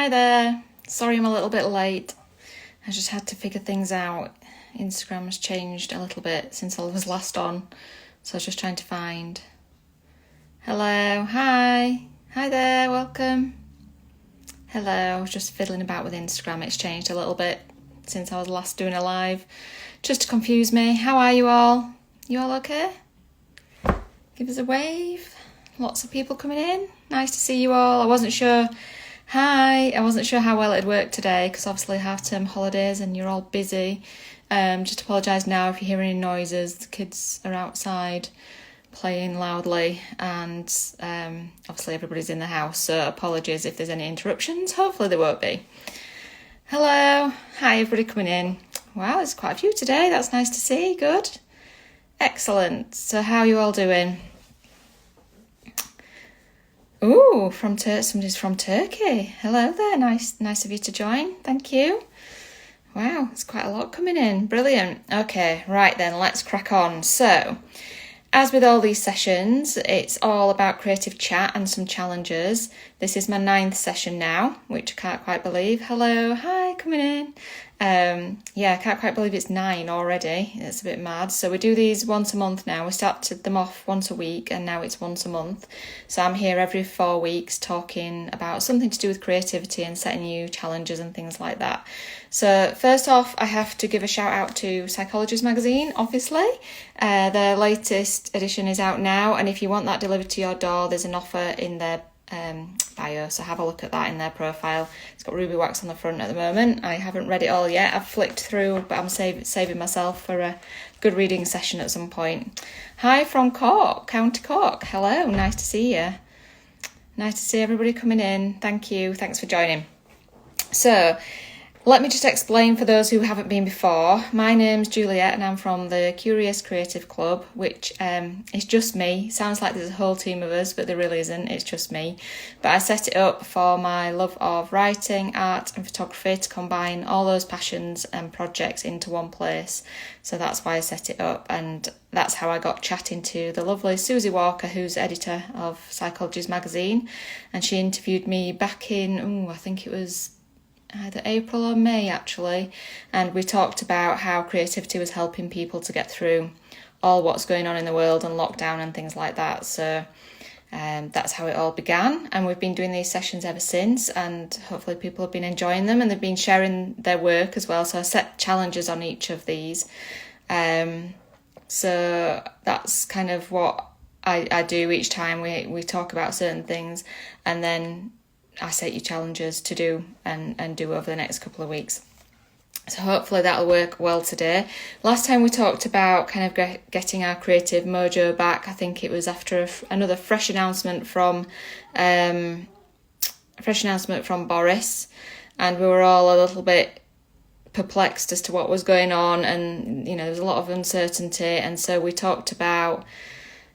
Hi there. Sorry I'm a little bit late. I just had to figure things out. Instagram has changed a little bit since I was last on. So I was just trying to find. Hello. Hi. Hi there. Welcome. Hello. I was just fiddling about with Instagram. It's changed a little bit since I was last doing a live. Just to confuse me. How are you all? You all okay? Give us a wave. Lots of people coming in. Nice to see you all. I wasn't sure. Hi. I wasn't sure how well it'd work today because obviously half-term holidays and you're all busy. Just apologise now if you hear any noises. The kids are outside playing loudly and obviously everybody's in the house, so apologies if there's any interruptions. Hopefully there won't be. Hello. Hi everybody coming in. Wow, there's quite a few today. That's nice to see. Good. Excellent. So how are you all doing? Ooh, somebody's from Turkey. Hello there. Nice of you to join. Thank you. Wow, there's quite a lot coming in. Brilliant. Okay, right then, let's crack on. So, as with all these sessions, it's all about creative chat and some challenges. This is my 9th session now, which I can't quite believe. Hello, hi, coming in. I can't quite believe it's 9 already. It's a bit mad. So we do these once a month now. We started them off once a week and now it's once a month. So I'm here every 4 weeks talking about something to do with creativity and setting new challenges and things like that. So first off, I have to give a shout out to Psychologist magazine, obviously. Their latest edition is out now, and if you want that delivered to your door, there's an offer in their bio, so have a look at that in their profile. It's got ruby wax on the front at the moment. I haven't read it all yet. I've flicked through, but I'm saving myself for a good reading session at some point. Hi from Cork, County Cork. Hello, nice to see you. Nice to see everybody coming in. Thank you. Thanks for joining. So, let me just explain for those who haven't been before. My name's Juliet and I'm from the Curious Creative Club, which is just me. Sounds like there's a whole team of us, but there really isn't. It's just me. But I set it up for my love of writing, art and photography to combine all those passions and projects into one place. So that's why I set it up, and that's how I got chatting to the lovely Susie Walker, who's editor of Psychologist magazine. And she interviewed me back in, I think it was either April or May actually, and we talked about how creativity was helping people to get through all what's going on in the world and lockdown and things like that. So that's how it all began, and we've been doing these sessions ever since, and hopefully people have been enjoying them and they've been sharing their work as well. So I set challenges on each of these, so that's kind of what I do each time we talk about certain things, and then I set you challenges to do and do over the next couple of weeks. So hopefully that'll work well today. Last time we talked about kind of getting our creative mojo back. I think it was after another fresh announcement from Boris, and we were all a little bit perplexed as to what was going on, and there was a lot of uncertainty, and so we talked about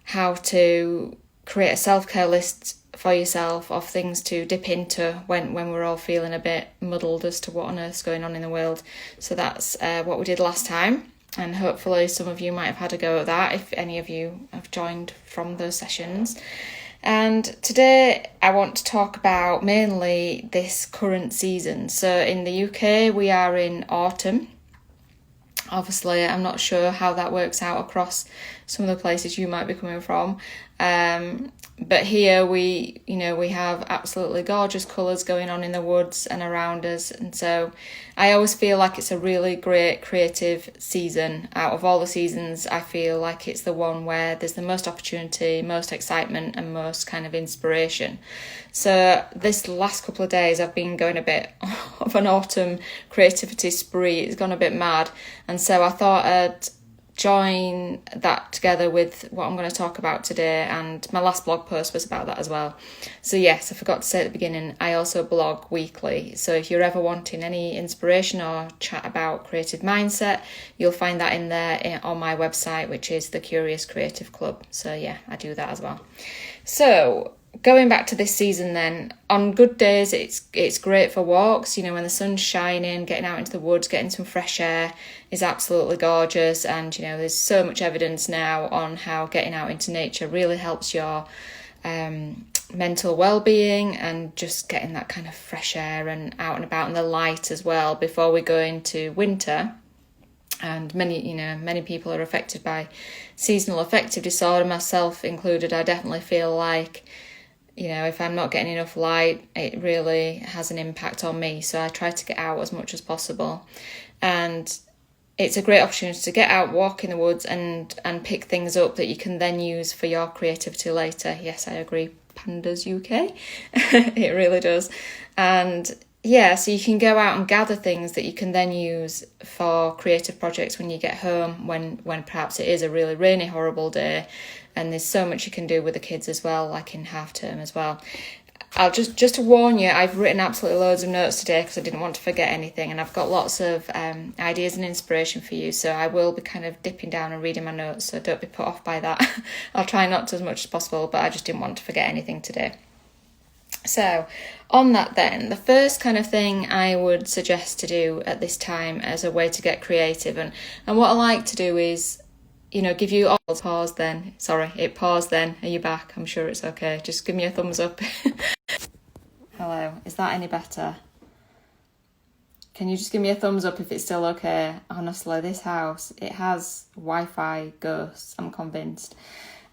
how to create a self-care list for yourself of things to dip into when we're all feeling a bit muddled as to what on earth's going on in the world. So that's what we did last time, and hopefully some of you might have had a go at that if any of you have joined from those sessions. And today I want to talk about mainly this current season. So in the UK we are in autumn. Obviously I'm not sure how that works out across some of the places you might be coming from. But here we have absolutely gorgeous colours going on in the woods and around us. And so I always feel like it's a really great creative season. Out of all the seasons, I feel like it's the one where there's the most opportunity, most excitement and most kind of inspiration. So this last couple of days I've been going a bit of an autumn creativity spree. It's gone a bit mad. And so I thought I'd join that together with what I'm going to talk about today, and my last blog post was about that as well. So yes, I forgot to say at the beginning, I also blog weekly, so if you're ever wanting any inspiration or chat about creative mindset, you'll find that in there on my website, which is the Curious Creative Club. So yeah, I do that as well. So going back to this season then, on good days it's great for walks, when the sun's shining, getting out into the woods, getting some fresh air is absolutely gorgeous. And there's so much evidence now on how getting out into nature really helps your mental well-being and just getting that kind of fresh air and out and about in the light as well before we go into winter. And many people are affected by seasonal affective disorder, myself included. I definitely feel like, if I'm not getting enough light, it really has an impact on me. So I try to get out as much as possible. And it's a great opportunity to get out, walk in the woods and pick things up that you can then use for your creativity later. Yes, I agree. Pandas UK. It really does. And yeah, so you can go out and gather things that you can then use for creative projects when you get home, when perhaps it is a really rainy, horrible day. And there's so much you can do with the kids as well, like in half term as well. I'll just to warn you, I've written absolutely loads of notes today because I didn't want to forget anything, and I've got lots of ideas and inspiration for you, so I will be kind of dipping down and reading my notes, so don't be put off by that. I'll try not to as much as possible, but I just didn't want to forget anything today. So on that then, the first kind of thing I would suggest to do at this time as a way to get creative, and what I like to do is, give you all pause then. Sorry, it paused then. Are you back? I'm sure it's okay. Just give me a thumbs up. Hello, is that any better? Can you just give me a thumbs up if it's still okay? Honestly, this house, it has Wi-Fi ghosts, I'm convinced.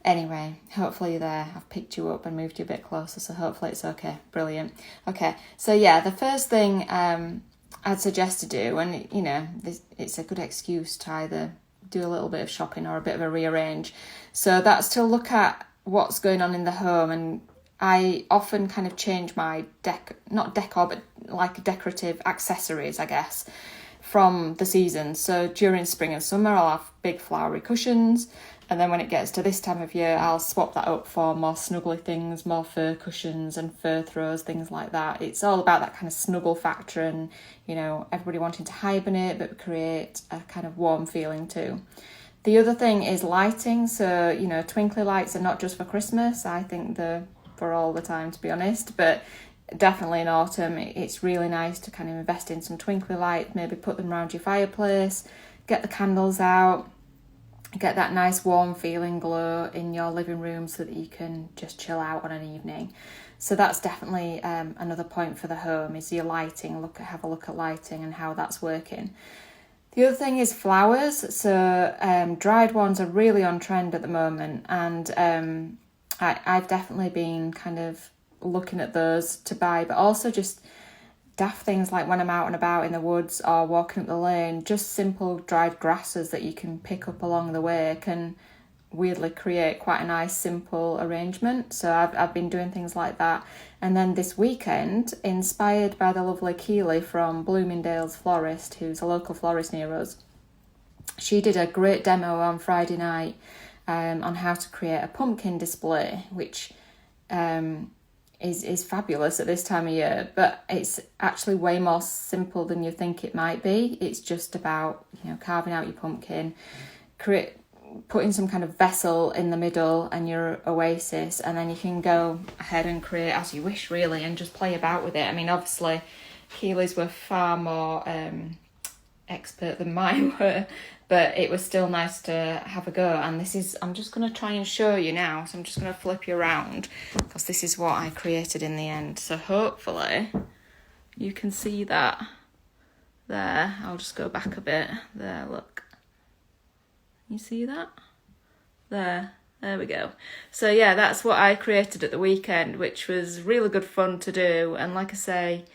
Anyway, hopefully you're there. I've picked you up and moved you a bit closer, so hopefully it's okay. Brilliant. Okay, so yeah, the first thing I'd suggest to do, and it's a good excuse to either do a little bit of shopping or a bit of a rearrange. So that's to look at what's going on in the home, and I often kind of change my not decor, but like decorative accessories, I guess, from the seasons. So during spring and summer, I'll have big flowery cushions. And then when it gets to this time of year, I'll swap that up for more snuggly things, more fur cushions and fur throws, things like that. It's all about that kind of snuggle factor and, everybody wanting to hibernate but create a kind of warm feeling too. The other thing is lighting. So, twinkly lights are not just for Christmas. I think they're for all the time, to be honest. But definitely in autumn, it's really nice to kind of invest in some twinkly lights, maybe put them around your fireplace, get the candles out, get that nice warm feeling glow in your living room so that you can just chill out on an evening. So that's definitely another point for the home is your lighting. Have a look at lighting and how that's working. The other thing is flowers. So dried ones are really on trend at the moment, and I've definitely been kind of looking at those to buy, but also just daft things like when I'm out and about in the woods or walking up the lane, just simple dried grasses that you can pick up along the way can weirdly create quite a nice simple arrangement. So I've been doing things like that. And then this weekend, inspired by the lovely Keely from Bloomingdale's Florist, who's a local florist near us, she did a great demo on Friday night on how to create a pumpkin display, which is fabulous at this time of year, but it's actually way more simple than you think it might be. It's just about carving out your pumpkin, putting some kind of vessel in the middle and your oasis, and then you can go ahead and create as you wish really and just play about with it. I mean, obviously Keely's were far more expert than mine were, but it was still nice to have a go. And I'm just going to try and show you now. So I'm just going to flip you around because this is what I created in the end. So hopefully you can see that there. I'll just go back a bit. There, look. You see that? There we go. So yeah, that's what I created at the weekend, which was really good fun to do. And like I say,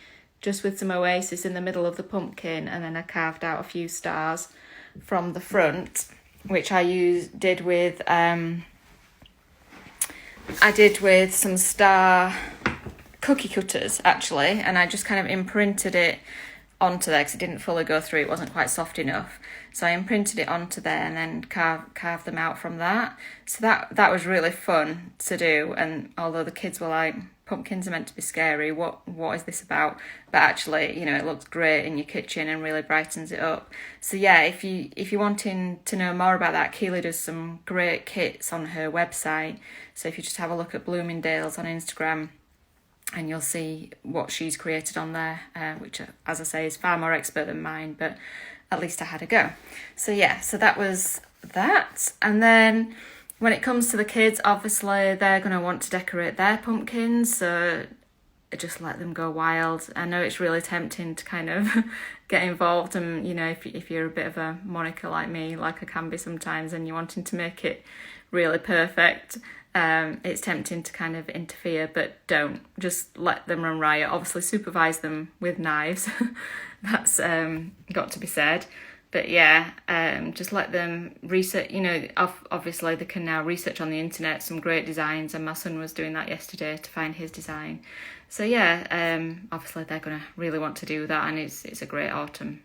just with some oasis in the middle of the pumpkin, and then I carved out a few stars from the front, which I did with some star cookie cutters actually, and I just kind of imprinted it onto there because it didn't fully go through, it wasn't quite soft enough, so I imprinted it onto there and then carved them out from that. So that was really fun to do, and although the kids were like, pumpkins are meant to be scary, what is this about? But actually, it looks great in your kitchen and really brightens it up. So yeah, if you're wanting to know more about that, Keely does some great kits on her website. So if you just have a look at Bloomingdale's on Instagram, and you'll see what she's created on there, which, as I say, is far more expert than mine, but at least I had a go. So yeah, so that was that. And then When it comes to the kids, obviously they're going to want to decorate their pumpkins, so just let them go wild. I know it's really tempting to kind of get involved, and you know, if you're a bit of a Monica like me, like I can be sometimes, and you're wanting to make it really perfect, it's tempting to kind of interfere, but don't. Just let them run riot. Obviously supervise them with knives. That's got to be said. But yeah, just let them research, you know, obviously they can now research on the internet some great designs, and my son was doing that yesterday to find his design. So yeah, obviously they're going to really want to do that, and it's a great autumn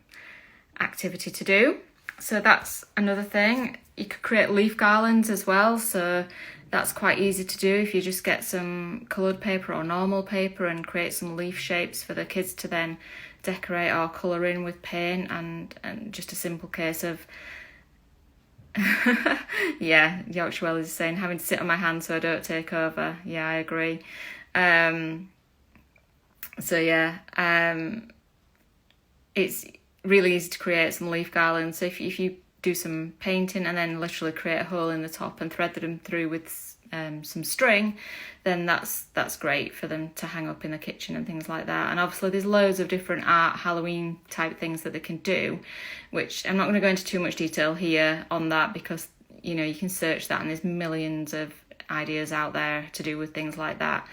activity to do. So that's another thing. You could create leaf garlands as well, so that's quite easy to do if you just get some coloured paper or normal paper and create some leaf shapes for the kids to then decorate or colour in with paint, and just a simple case of yeah, Yorkshire Wells is saying having to sit on my hand so I don't take over. Yeah, I agree. So yeah, it's really easy to create some leaf garlands. So if you do some painting and then literally create a hole in the top and thread them through with some string, then that's great for them to hang up in the kitchen and things like that. And obviously there's loads of different art Halloween type things that they can do, which I'm not going to go into too much detail here on that, because you know, you can search that and there's millions of ideas out there to do with things like that.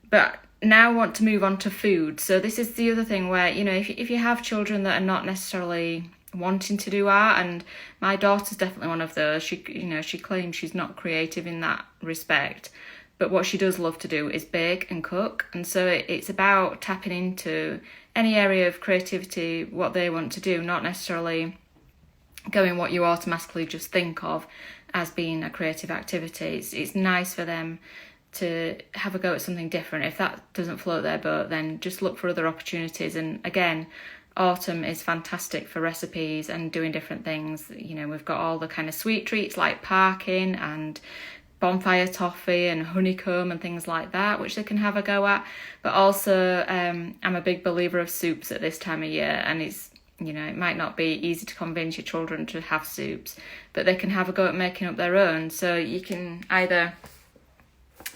But now I want to move on to food. So this is the other thing where, you know, if you have children that are not necessarily wanting to do art, and my daughter's definitely one of those. She claims she's not creative in that respect, but what she does love to do is bake and cook. And so it's about tapping into any area of creativity, what they want to do, not necessarily going what you automatically just think of as being a creative activity. It's nice for them to have a go at something different. If that doesn't float their boat, then just look for other opportunities. And again, autumn is fantastic for recipes and doing different things. You know, we've got all the kind of sweet treats like parking and bonfire toffee and honeycomb and things like that, which they can have a go at. But also, I'm a big believer of soups at this time of year, and it's, you know, it might not be easy to convince your children to have soups, but they can have a go at making up their own. So you can either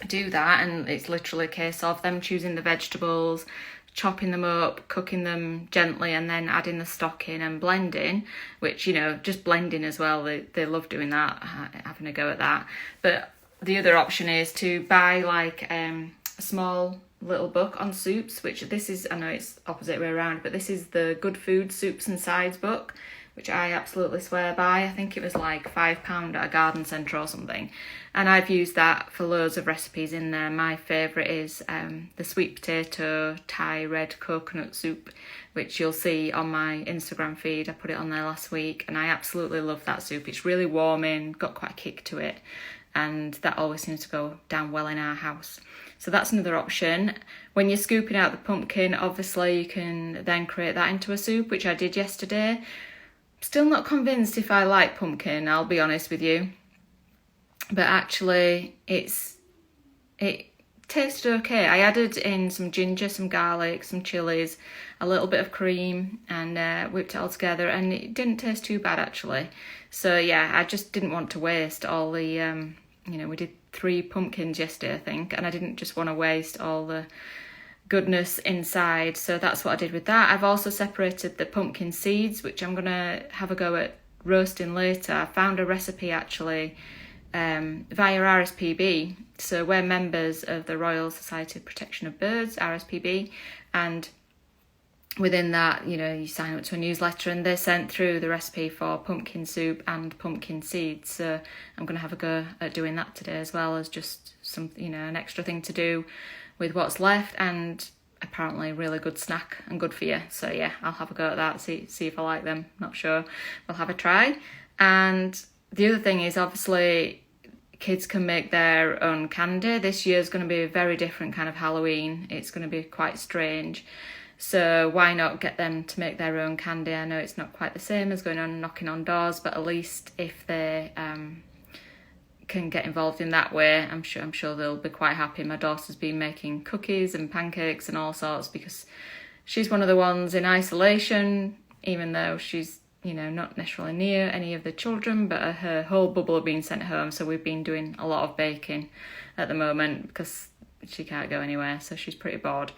do that, and it's literally a case of them choosing the vegetables, chopping them up, cooking them gently, and then adding the stock in and blending, which, you know, just blending as well, they love doing that, having a go at that. But the other option is to buy like a small little book on soups, which this is, I know it's opposite way around, but this is the Good Food Soups and Sides book, which I absolutely swear by. I think it was like £5 at a garden centre or something. And I've used that for loads of recipes in there. My favourite is the sweet potato Thai red coconut soup, which you'll see on my Instagram feed. I put it on there last week, and I absolutely love that soup. It's really warming, got quite a kick to it, and that always seems to go down well in our house. So that's another option. When you're scooping out the pumpkin, obviously you can then create that into a soup, which I did yesterday. Still not convinced if I like pumpkin, I'll be honest with you. But actually, it tasted okay. I added in some ginger, some garlic, some chilies, a little bit of cream, and whipped it all together, and it didn't taste too bad actually. So yeah, I just didn't want to waste all the, you know, we did 3 pumpkins yesterday, I think, and I didn't just want to waste all the goodness inside. So that's what I did with that. I've also separated the pumpkin seeds, which I'm going to have a go at roasting later. I found a recipe actually via RSPB. So we're members of the Royal Society of Protection of Birds, RSPB, and within that, you know, you sign up to a newsletter and they sent through the recipe for pumpkin soup and pumpkin seeds. So I'm going to have a go at doing that today as well, as just some, you know, an extra thing to do with what's left, and apparently really good snack and good for you. So yeah, I'll have a go at that, see if I like them. Not sure, we'll have a try. And the other thing is, obviously kids can make their own candy. This year's going to be a very different kind of Halloween. It's going to be quite strange, so why not get them to make their own candy? I know it's not quite the same as going on and knocking on doors, but at least if they can get involved in that way, I'm sure they'll be quite happy. My daughter's been making cookies and pancakes and all sorts, because she's one of the ones in isolation, even though she's, not necessarily near any of the children, but her whole bubble have been sent home. So we've been doing a lot of baking at the moment because she can't go anywhere, so she's pretty bored.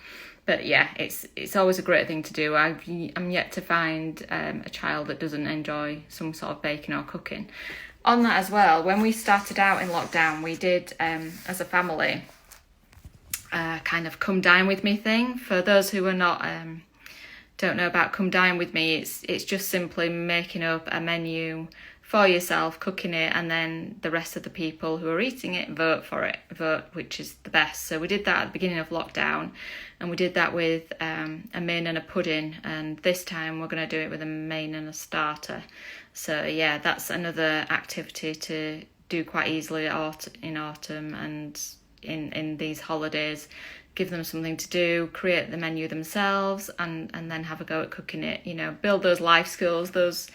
But yeah, it's always a great thing to do. I'm yet to find a child that doesn't enjoy some sort of baking or cooking. On that as well, when we started out in lockdown, we did, as a family, kind of come dine with me thing. For those who are not don't know about come dine with me, it's just simply making up a menu for yourself, cooking it, and then the rest of the people who are eating it vote which is the best. So we did that at the beginning of lockdown, and we did that with a main and a pudding, and this time we're going to do it with a main and a starter. So yeah, that's another activity to do quite easily in autumn and in these holidays. Give them something to do, create the menu themselves, and then have a go at cooking it. Build those life skills, those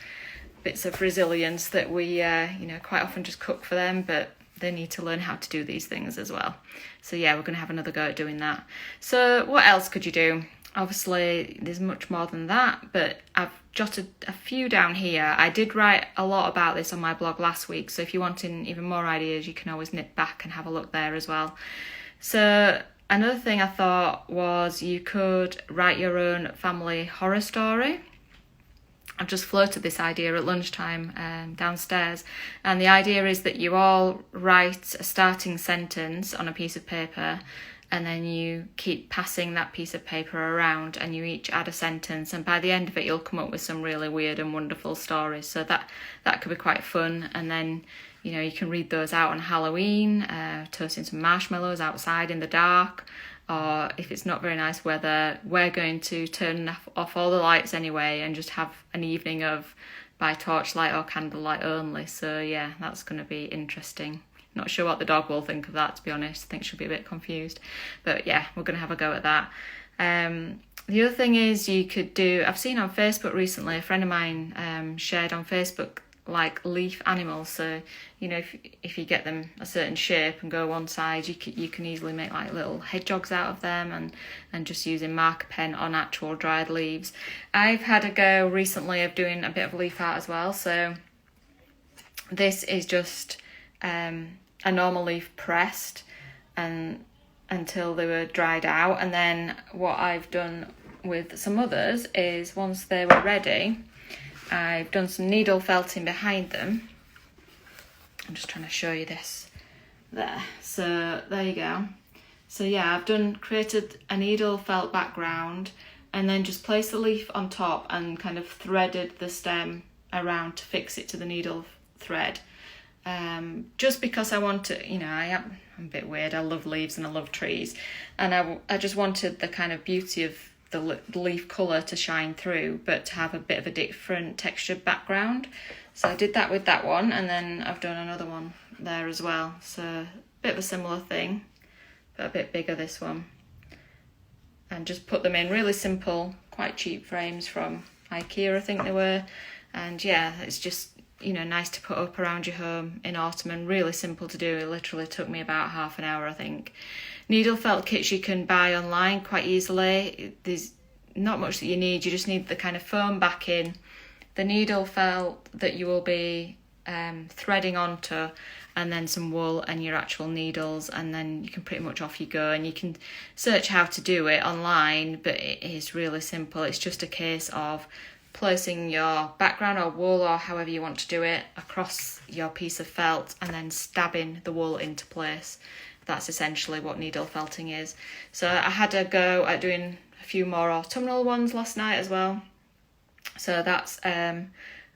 bits of resilience that we quite often just cook for them, but they need to learn how to do these things as well. So yeah, we're going to have another go at doing that. So what else could you do? Obviously there's much more than that, but I've jotted a few down here. I did write a lot about this on my blog last week, so if you're wanting even more ideas, you can always nip back and have a look there as well. So another thing I thought was you could write your own family horror story. I've just floated this idea at lunchtime downstairs, and the idea is that you all write a starting sentence on a piece of paper, and then you keep passing that piece of paper around, and you each add a sentence, and by the end of it you'll come up with some really weird and wonderful stories. So that could be quite fun, and then you can read those out on Halloween, toasting some marshmallows outside in the dark. Or if it's not very nice weather, we're going to turn off all the lights anyway and just have an evening of by torchlight or candlelight only. So yeah, that's going to be interesting. Not sure what the dog will think of that, to be honest. I think she'll be a bit confused. But yeah, we're going to have a go at that. The other thing is you could do, I've seen on Facebook recently, a friend of mine shared on Facebook like leaf animals. So if you get them a certain shape and go one side, you can easily make like little hedgehogs out of them, and just using marker pen on actual dried leaves. I've had a go recently of doing a bit of leaf art as well. So this is just a normal leaf pressed and until they were dried out, and then what I've done with some others is once they were ready, I've done some needle felting behind them. I'm just trying to show you this there. So there you go. So yeah, I've created a needle felt background, and then just placed the leaf on top and kind of threaded the stem around to fix it to the needle thread. Just because I want to, I'm a bit weird. I love leaves and I love trees, and I just wanted the kind of beauty of the leaf colour to shine through, but to have a bit of a different textured background. So I did that with that one, and then I've done another one there as well. So a bit of a similar thing, but a bit bigger this one. And just put them in really simple, quite cheap frames from IKEA, I think they were. And yeah, it's just, nice to put up around your home in autumn, and really simple to do. It literally took me about half an hour, I think. Needle felt kits you can buy online quite easily. There's not much that you need. You just need the kind of foam backing, the needle felt that you will be threading onto, and then some wool and your actual needles, and then you can pretty much off you go. And you can search how to do it online, but it is really simple. It's just a case of placing your background or wool, or however you want to do it, across your piece of felt, and then stabbing the wool into place. That's essentially what needle felting is. So I had a go at doing a few more autumnal ones last night as well. So that's a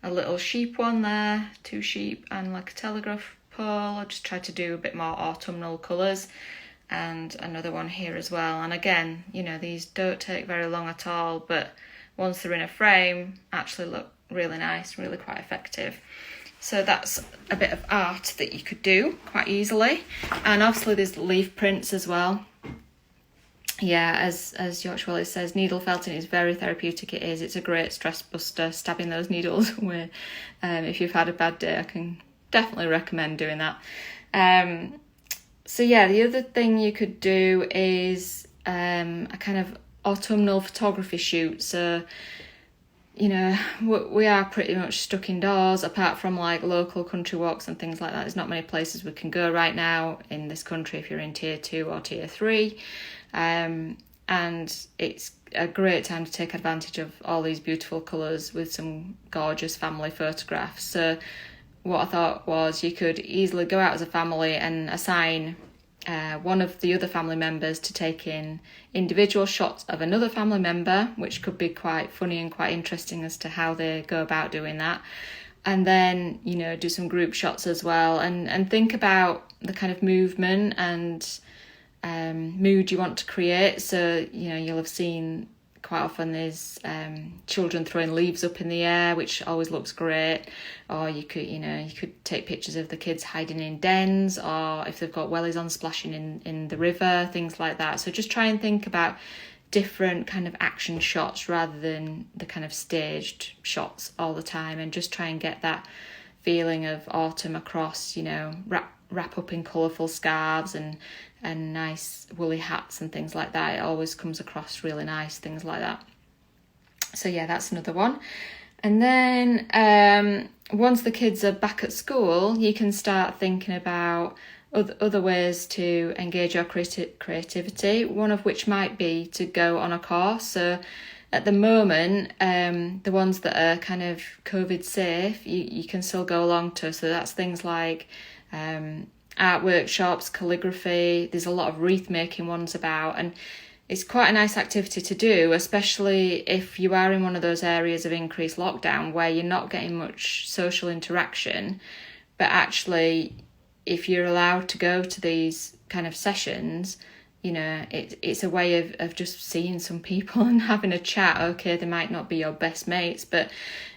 little sheep one there, 2 sheep and like a telegraph pole. I just tried to do a bit more autumnal colours, and another one here as well. And again, these don't take very long at all, but once they're in a frame, actually look really nice, really quite effective. So that's a bit of art that you could do quite easily. And obviously there's leaf prints as well. Yeah, as Yorkshire Willis says, needle felting is very therapeutic. It is. It's a great stress buster, stabbing those needles away. If you've had a bad day, I can definitely recommend doing that. So yeah, the other thing you could do is a kind of autumnal photography shoot. So we are pretty much stuck indoors, apart from like local country walks and things like that. There's not many places we can go right now in this country if you're in tier 2 or tier 3. And it's a great time to take advantage of all these beautiful colours with some gorgeous family photographs. So what I thought was you could easily go out as a family and assign one of the other family members to take in individual shots of another family member, which could be quite funny and quite interesting as to how they go about doing that. And then, do some group shots as well, and think about the kind of movement and mood you want to create. So, you'll have seen quite often there's children throwing leaves up in the air, which always looks great. Or you could take pictures of the kids hiding in dens, or if they've got wellies on, splashing in the river, things like that. So just try and think about different kind of action shots rather than the kind of staged shots all the time, and just try and get that feeling of autumn across, wrap up in colourful scarves and nice woolly hats and things like that. It always comes across really nice, things like that. So yeah, that's another one. And then once the kids are back at school, you can start thinking about other ways to engage your creativity, one of which might be to go on a course. So at the moment, the ones that are kind of COVID safe, you can still go along to. So that's things like art workshops, calligraphy. There's a lot of wreath making ones about, and it's quite a nice activity to do, especially if you are in one of those areas of increased lockdown where you're not getting much social interaction. But actually, if you're allowed to go to these kind of sessions, it's a way of just seeing some people and having a chat. Okay, they might not be your best mates, but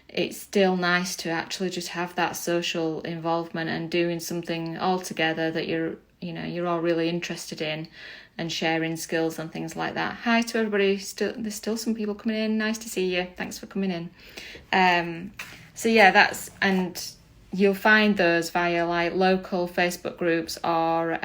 it's still nice to actually just have that social involvement and doing something all together that you're all really interested in, and sharing skills and things like that. Hi to everybody. There's still some people coming in. Nice to see you. Thanks for coming in. So yeah, and you'll find those via like local Facebook groups or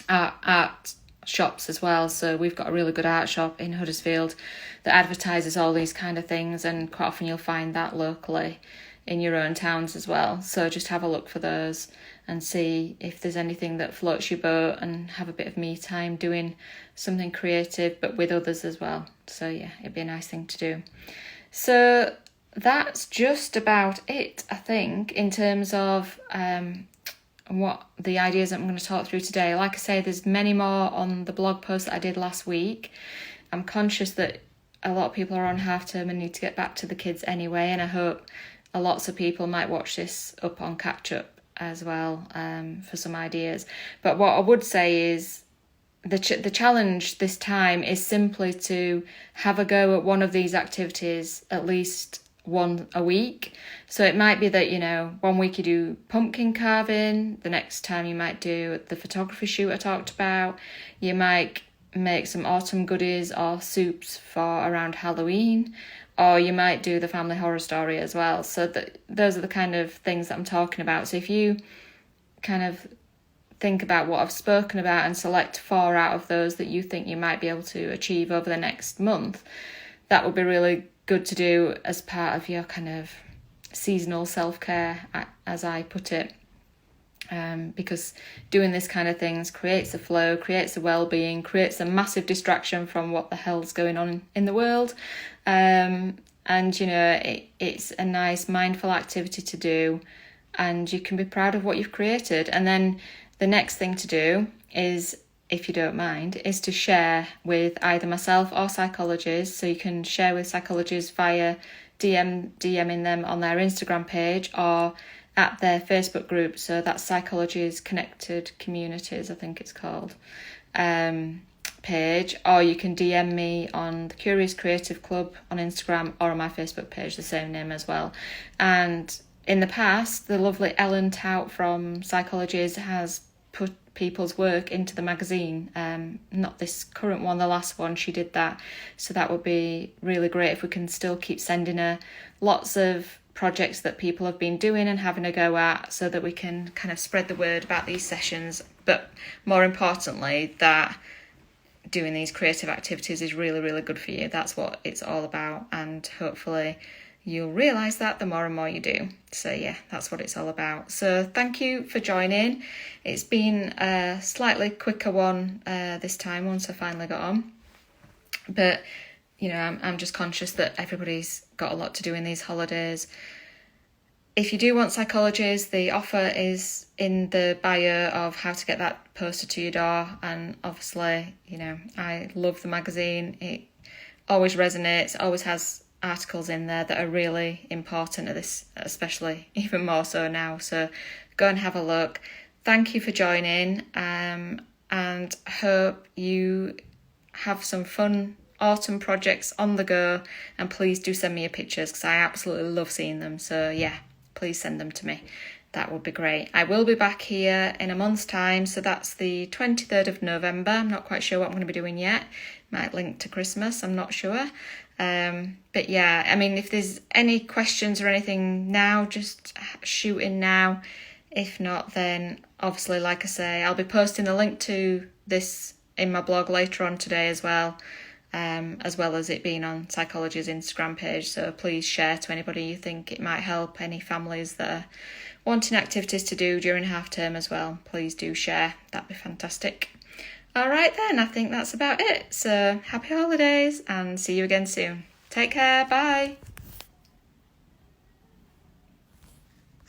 art shops as well. So we've got a really good art shop in Huddersfield that advertises all these kind of things, and quite often you'll find that locally in your own towns as well. So just have a look for those and see if there's anything that floats your boat, and have a bit of me time doing something creative but with others as well. So yeah, it'd be a nice thing to do. So that's just about it, I think, in terms of what the ideas I'm going to talk through today. Like I say, there's many more on the blog post that I did last week. I'm conscious that a lot of people are on half term and need to get back to the kids anyway, and I hope lots of people might watch this up on catch up as well, for some ideas. But what I would say is the challenge this time is simply to have a go at one of these activities at least one a week. So it might be that 1 week you do pumpkin carving, the next time you might do the photography shoot I talked about, you might make some autumn goodies or soups for around Halloween, or you might do the family horror story as well. So those are the kind of things that I'm talking about. So if you kind of think about what I've spoken about and select 4 out of those that you think you might be able to achieve over the next month, that would be really good to do as part of your kind of seasonal self-care, as I put it. Because doing this kind of things creates a flow, creates a well-being, creates a massive distraction from what the hell's going on in the world. And it's a nice mindful activity to do, and you can be proud of what you've created. And then the next thing to do is, if you don't mind, is to share with either myself or psychologists. So you can share with psychologists via DMing them on their Instagram page or at their Facebook group. So that's Psychology's Connected Communities, I think it's called, page. Or you can DM me on the Curious Creative Club on Instagram, or on my Facebook page, the same name as well. And in the past, the lovely Ellen Tout from Psychologies has put people's work into the magazine. Not this current one, the last one, she did that. So that would be really great if we can still keep sending her lots of projects that people have been doing and having a go at, so that we can kind of spread the word about these sessions. But more importantly, that doing these creative activities is really, really good for you. That's what it's all about, and hopefully you'll realise that the more and more you do. So yeah, that's what it's all about. So thank you for joining. It's been a slightly quicker one this time once I finally got on. But, you know, I'm just conscious that everybody's got a lot to do in these holidays. If you do want psychologies, the offer is in the bio of how to get that posted to your door. And obviously, you know, I love the magazine. It always resonates, always has articles in there that are really important at this, especially even more so now. So go and have a look. Thank you for joining, and hope you have some fun autumn projects on the go, and please do send me your pictures because I absolutely love seeing them. So yeah, please send them to me. That would be great. I will be back here in a month's time, so that's the 23rd of November. I'm not quite sure what I'm going to be doing yet. Might link to Christmas, I'm not sure. But yeah, I mean, if there's any questions or anything now, just shoot in now. If not, then obviously, like I say, I'll be posting a link to this in my blog later on today as well as it being on Psychology's Instagram page. So please share to anybody you think it might help, any families that are wanting activities to do during half term as well. Please do share. That'd be fantastic. All right then, I think that's about it. So happy holidays and see you again soon. Take care. Bye.